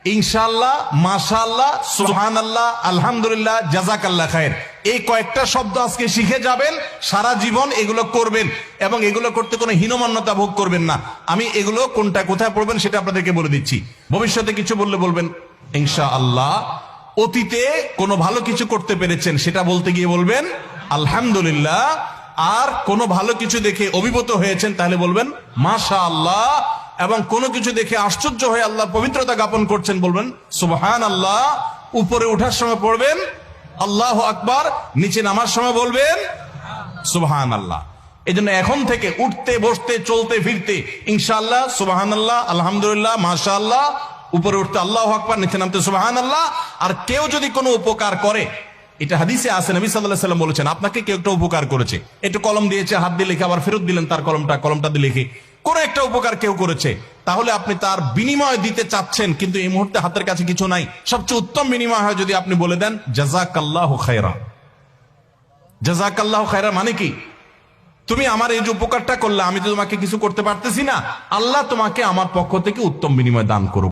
ইনশাআল্লাহ, মাশাআল্লাহ, সুবহানাল্লাহ, আলহামদুলিল্লাহ, জাযাকাল্লাহ খায়ের, এই কয়েকটা শব্দ আজকে শিখে যাবেন, সারা জীবন এগুলো করবেন এবং এগুলো করতে কোনো হীনমন্যতা ভোগ করবেন না। আমি এগুলো কোনটা কোথায় পড়বেন সেটা আপনাদেরকে বলে দিচ্ছি। ভবিষ্যতে কিছু বললে বলবেন ইনশাআল্লাহ। অতীতে কোনো ভালো কিছু করতে পেরেছেন সেটা বলতে গিয়ে বলবেন আলহামদুলিল্লাহ। আর কোনো ভালো কিছু দেখে অভিভূত হয়েছেন তাহলে বলবেন মাশাআল্লাহ। এবং কোনো কিছু দেখে আশ্চর্য হয়ে আল্লাহর পবিত্রতা জ্ঞাপন করছেন বলবেন সুবহানাল্লাহ। উপরে ওঠার সময় পড়বেন আল্লাহু আকবার, নিচে নামার সময় বলবেন সুবহানাল্লাহ। এই জন্য এখন থেকে উঠতে বসতে চলতে ফিরতে ইনশাআল্লাহ, সুবহানাল্লাহ, আলহামদুলিল্লাহ, মাশাআল্লাহ, উপরে উঠতে আল্লাহু আকবার, নিচে নামতে সুবহানাল্লাহ। আর কেউ যদি কোনো উপকার করে, এটা হাদিসে আছে, নবী সাল্লাল্লাহু আলাইহি ওয়াসাল্লাম বলেছেন, আপনাকে কেউ একটা উপকার করেছে, একটু কলম দিয়েছে, হাত দিয়ে লিখে আবার ফেরত দিলেন তার কলমটা দিয়ে লিখে, কোন একটা উপকার কেউ করেছে, তাহলে আপনি তার বিনিময় দিতে চাচ্ছেন কিন্তু এই মুহূর্তে হাতের কাছে কিছু নাই। সবচেয়ে উত্তম বিনিময় হয় যদি আপনি বলে দেন জাযাকাল্লাহু খায়রা। জাযাকাল্লাহু খায়রা মানে কি? তুমি আমার এই যে উপকারটা করলে, আমি তো তোমাকে কিছু করতে পারতেছি না, আল্লাহ তোমাকে আমার পক্ষ থেকে উত্তম বিনিময় দান করুক।